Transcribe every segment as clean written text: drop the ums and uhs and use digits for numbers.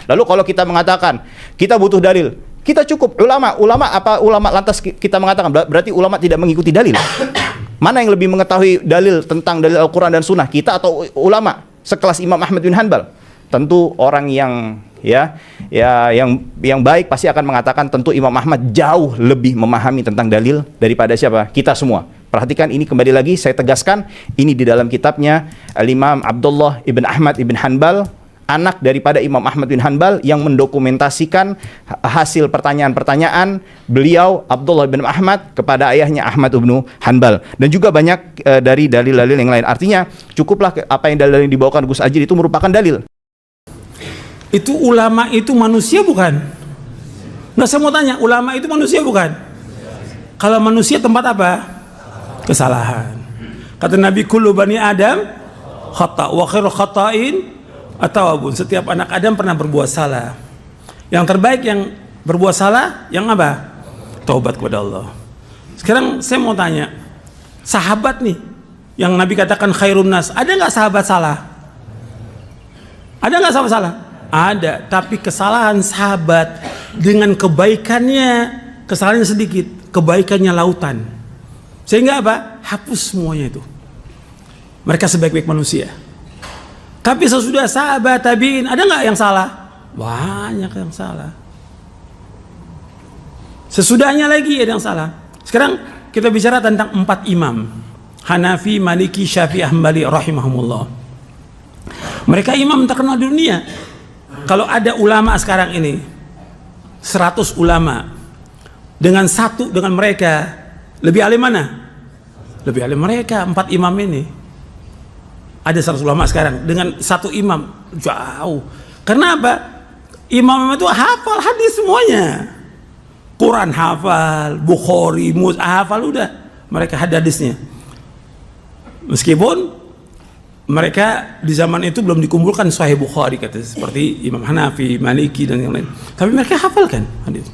Lalu kalau kita mengatakan kita butuh dalil, kita cukup ulama lantas kita mengatakan berarti ulama tidak mengikuti dalil. Mana yang lebih mengetahui dalil tentang dalil Al-Quran dan Sunnah, kita atau ulama sekelas Imam Ahmad bin Hanbal? Tentu orang yang yang baik pasti akan mengatakan tentu Imam Ahmad jauh lebih memahami tentang dalil daripada siapa? Kita semua. Perhatikan ini, kembali lagi saya tegaskan, ini di dalam kitabnya Al-Imam Abdullah ibn Ahmad ibn Hanbal, anak daripada Imam Ahmad bin Hanbal, yang mendokumentasikan hasil pertanyaan-pertanyaan beliau Abdullah bin Ahmad kepada ayahnya Ahmad bin Hanbal, dan juga banyak dari dalil-dalil yang lain. Artinya cukuplah apa yang dalil yang dibawakan Gus Ajir itu merupakan dalil. Itu ulama itu manusia bukan? Nggak, saya mau tanya, ulama itu manusia bukan? Kalau manusia tempat apa? Kesalahan. Kata Nabi, kullu bani Adam khata wa khairu khata'in at-tawwabun. Setiap anak Adam pernah berbuat salah. Yang terbaik yang berbuat salah yang apa? Taubat kepada Allah. Sekarang saya mau tanya, sahabat nih yang Nabi katakan khairun nas, ada nggak sahabat salah? Ada nggak sahabat salah? Ada, tapi kesalahan sahabat dengan kebaikannya, kesalahannya sedikit, kebaikannya lautan. Sehingga apa? Hapus semuanya itu. Mereka sebaik-baik manusia. Tapi sesudah sahabat tabi'in, ada nggak yang salah? Banyak yang salah. Sesudahnya lagi ada yang salah. Sekarang kita bicara tentang 4 imam, Hanafi, Maliki, Syafi'i, Hambali rahimahumullah. Mereka imam terkenal di dunia. Kalau ada ulama sekarang ini 100 ulama, dengan mereka lebih alim mana? Lebih alim mereka 4 imam ini. Ada 100 ulama sekarang dengan 1 imam, jauh. Karena apa? Imam itu hafal hadis semuanya, Quran hafal, Bukhari, hafal, udah mereka hadisnya. Meskipun mereka di zaman itu belum dikumpulkan Sahih Bukhari, kata seperti Imam Hanafi, Maliki dan yang lain. Tapi mereka hafalkan hadis.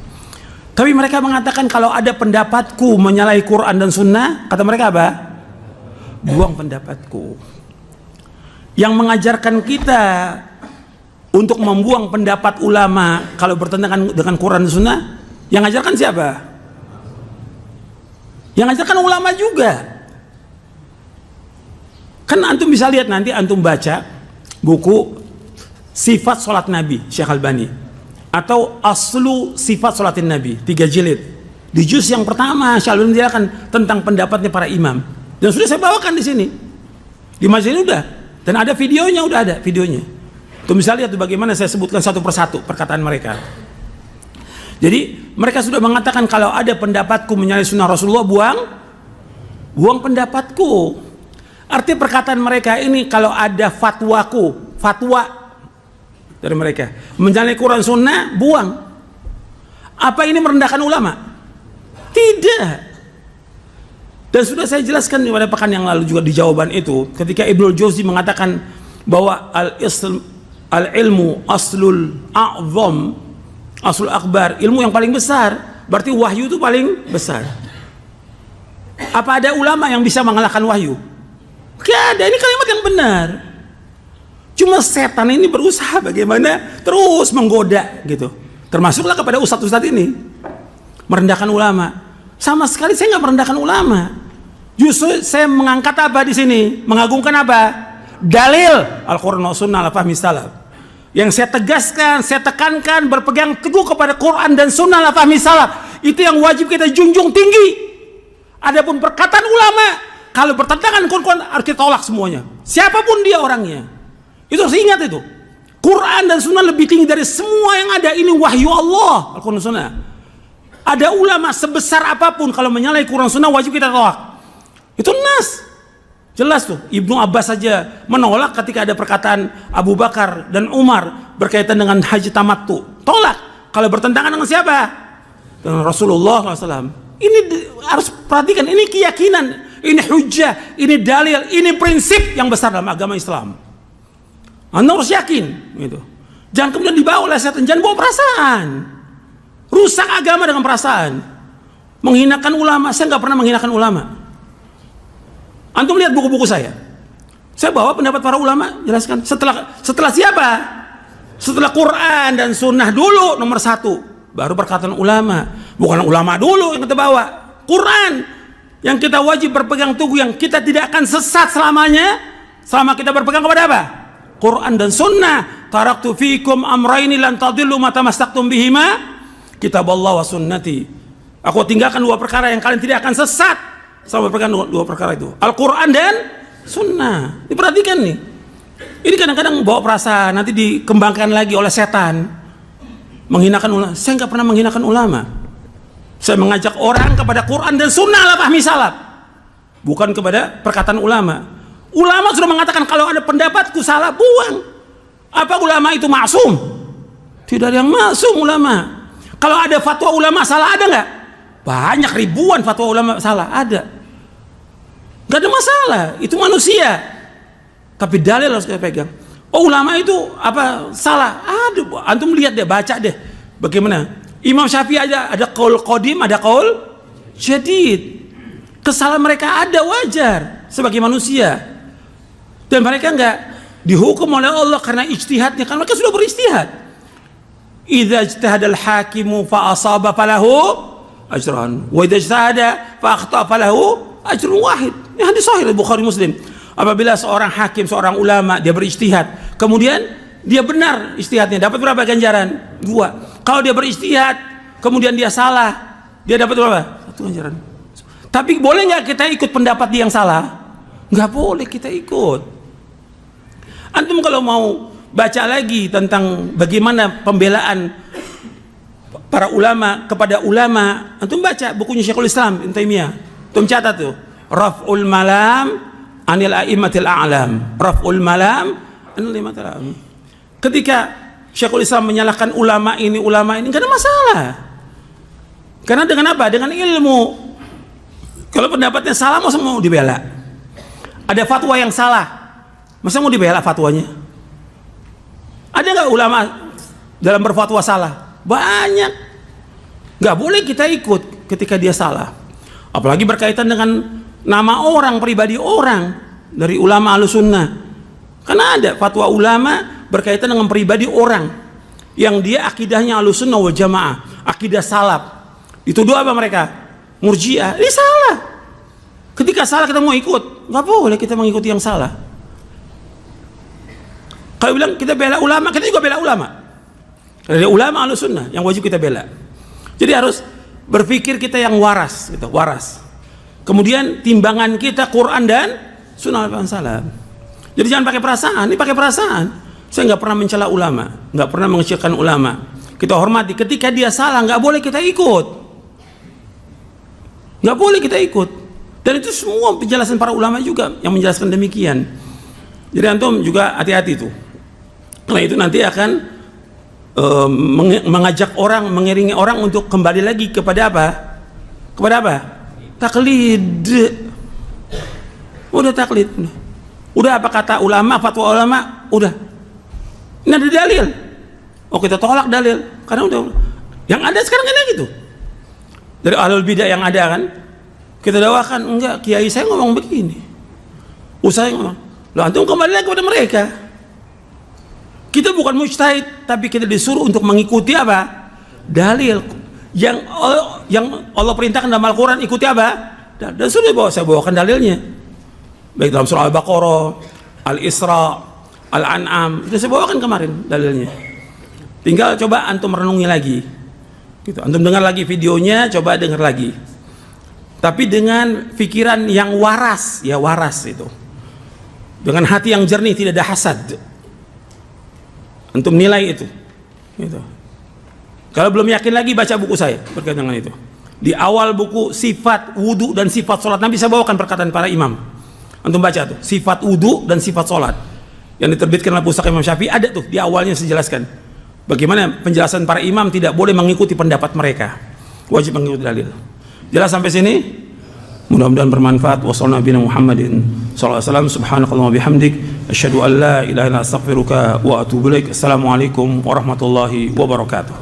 Tapi mereka mengatakan kalau ada pendapatku menyalahi Quran dan Sunnah, kata mereka apa? Buang pendapatku. Yang mengajarkan kita untuk membuang pendapat ulama kalau bertentangan dengan Quran dan Sunnah, yang mengajarkan siapa? Yang mengajarkan ulama juga. Kan antum bisa lihat, nanti antum baca buku Sifat Salat Nabi Syekh Albani, atau Aslu Sifat Salatin Nabi, 3 jilid. Di juz yang pertama Syekh Albani menjelaskan tentang pendapatnya para imam, dan sudah saya bawakan di sini di majelis ini, udah, dan ada videonya, udah ada videonya. Antum bisa lihat bagaimana saya sebutkan satu persatu perkataan mereka. Jadi mereka sudah mengatakan kalau ada pendapatku menyalahi sunnah Rasulullah, buang pendapatku. Artinya perkataan mereka ini, kalau ada fatwa dari mereka menyalahi Quran Sunnah, buang. Apa ini merendahkan ulama? Tidak. Dan sudah saya jelaskan pada pekan yang lalu juga di jawaban itu, ketika Ibnul Jauzi mengatakan bahwa al-ilmu aslul a'zam, aslul akbar, ilmu yang paling besar, berarti wahyu itu paling besar. Apa ada ulama yang bisa mengalahkan wahyu? Gak ada. Ini kalimat yang benar. Cuma setan ini berusaha bagaimana terus menggoda gitu. Termasuklah kepada ustadz-ustadz ini, merendahkan ulama. Sama sekali saya nggak merendahkan ulama. Justru saya mengangkat apa di sini? Mengagungkan apa? Dalil Al-Quran wa Sunnah ala fahmi salaf. Yang saya tegaskan, saya tekankan, berpegang teguh kepada Quran dan Sunnah ala fahmi salaf. Itu yang wajib kita junjung tinggi. Adapun perkataan ulama, kalau bertentangan Quran, harus kita tolak semuanya. Siapapun dia orangnya. Itu harus ingat itu. Quran dan Sunnah lebih tinggi dari semua yang ada. Ini wahyu Allah, Al-Quran dan Sunnah. Ada ulama sebesar apapun, kalau menyalahi Quran Sunnah wajib kita tolak. Itu nas. Jelas tuh. Ibnu Abbas saja menolak ketika ada perkataan Abu Bakar dan Umar berkaitan dengan haji tamattu. Tolak. Kalau bertentangan dengan siapa? Dengan Rasulullah SAW. Ini harus perhatikan. Ini keyakinan. Ini hujjah, ini dalil, ini prinsip yang besar dalam agama Islam. Anda harus yakin gitu. Jangan kemudian dibawa oleh setan, jangan bawa perasaan. Rusak agama dengan perasaan. Menghinakan ulama, saya nggak pernah menghinakan ulama. Antum lihat buku-buku saya bawa pendapat para ulama, jelaskan. Setelah siapa? Setelah Quran dan Sunnah dulu nomor satu, baru perkataan ulama. Bukan ulama dulu yang kita bawa, Quran yang kita wajib berpegang teguh, yang kita tidak akan sesat selamanya selama kita berpegang kepada apa? Quran dan Sunnah. Taraktu fikum amraini lan tadillu ma tamassaktum bihima, kitaballah wa sunnati. Aku tinggalkan dua perkara yang kalian tidak akan sesat selama berpegang dua perkara itu, Al-Quran dan Sunnah. Diperhatikan nih. Ini kadang-kadang bawa perasaan, nanti dikembangkan lagi oleh setan, menghinakan ulama. Saya nggak pernah menghinakan ulama. Saya mengajak orang kepada Quran dan Sunnah lah fahmi salaf, bukan kepada perkataan ulama. Ulama sudah mengatakan kalau ada pendapatku salah, buang. Apa ulama itu maksum? Tidak ada yang maksum ulama. Kalau ada fatwa ulama salah, ada nggak? Banyak, ribuan fatwa ulama salah, ada. Nggak ada masalah, itu manusia. Tapi dalil harus kita pegang. Oh, ulama itu apa salah? Aduh, antum lihat deh, baca deh. Bagaimana? Imam Syafi'i ada qaul qadim, ada qaul jadid. Kesalahan mereka ada, wajar sebagai manusia. Dan mereka enggak dihukum oleh Allah karena ijtihadnya, kan mereka sudah berijtihad. Idza ijtahadal hakimu fa asaba falahu ajran, wa idza ijtahada fa akhta falahu ajrun wahid. Ini hadis sahih Bukhari Muslim. Apabila seorang hakim, seorang ulama, dia berijtihad, kemudian dia benar ijtihadnya, dapat berapa ganjaran? 2. Kalau dia berijtihad, kemudian dia salah, dia dapat berapa? 1 ganjaran. Tapi boleh nggak kita ikut pendapat dia yang salah? Nggak boleh kita ikut. Antum kalau mau baca lagi tentang bagaimana pembelaan para ulama kepada ulama, antum baca bukunya Syekhul Islam Ibnu Taimiyah. Antum catat tuh, Raf'ul Malam Anil A'immatil A'lam. Raf'ul Malam Anil A'immatil A'lam. Ketika Syekhul Islam menyalahkan ulama ini nggak ada masalah. Karena dengan apa? Dengan ilmu. Kalau pendapatnya salah, masa mau dibela? Ada fatwa yang salah, masa mau dibela fatwanya? Ada nggak ulama dalam berfatwa salah? Banyak. Nggak boleh kita ikut ketika dia salah. Apalagi berkaitan dengan nama orang, pribadi orang dari ulama Ahlussunnah. Karena ada fatwa ulama berkaitan dengan pribadi orang yang dia akidahnya Ahlussunnah wal Jamaah, akidah salaf. Dituduh apa mereka? Murji'ah. Ini salah. Ketika salah kita mau ikut, nggak boleh kita mengikuti yang salah. Kalau bilang kita bela ulama, kita juga bela ulama. Ada ulama Ahlussunnah yang wajib kita bela. Jadi harus berpikir kita yang waras, gitu, waras. Kemudian timbangan kita Quran dan Sunnah al-Salaf. Jadi jangan pakai perasaan, ini pakai perasaan. Saya nggak pernah mencela ulama, nggak pernah mengecilkan ulama. Kita hormati. Ketika dia salah, nggak boleh kita ikut. Nggak boleh kita ikut. Dan itu semua penjelasan para ulama juga yang menjelaskan demikian. Jadi antum juga hati-hati tuh. Karena itu nanti akan mengajak orang, mengiringi orang untuk kembali lagi kepada apa? Kepada apa? Taklid. Udah taklid. Udah apa kata ulama, fatwa ulama, udah. Ini ada dalil. Oh, kita tolak dalil karena udah. Yang ada sekarang kan gitu. Dari ahlul bidah yang ada kan, kita dakwakan, enggak, kiai saya ngomong begini. Usai ngomong. Loh, antum kembali lagi kepada mereka. Kita bukan mujtahid, tapi kita disuruh untuk mengikuti apa? Dalil yang Allah perintahkan dalam Al-Quran, ikuti apa? Dan sudah saya bawakan dalilnya. Baik dalam surah Al-Baqarah, Al-Isra, Al-An'am, itu saya bawakan kemarin dalilnya. Tinggal coba antum renungi lagi. Gitu. Antum dengar lagi videonya, coba dengar lagi. Tapi dengan pikiran yang waras, ya waras itu. Dengan hati yang jernih, tidak ada hasad. Antum nilai itu. Gitu. Kalau belum yakin lagi, baca buku saya berkaitan dengan itu. Di awal buku sifat wudu dan sifat sholat Nabi, saya bawakan perkataan para imam. Antum baca tuh, sifat wudu dan sifat sholat yang diterbitkan oleh Pustaka Imam Syafi'i, ada tuh di awalnya saya jelaskan bagaimana penjelasan para imam tidak boleh mengikuti pendapat mereka, wajib mengikuti dalil. Jelas sampai sini? Mudah-mudahan bermanfaat. Wassalamualaikum Muhammadin sallallahu alaihi wasallam. Subhanakallah wa bihamdik, asyhadu an la ilaha illa anta astaghfiruka wa atubu ilaik. Assalamualaikum warahmatullahi wabarakatuh.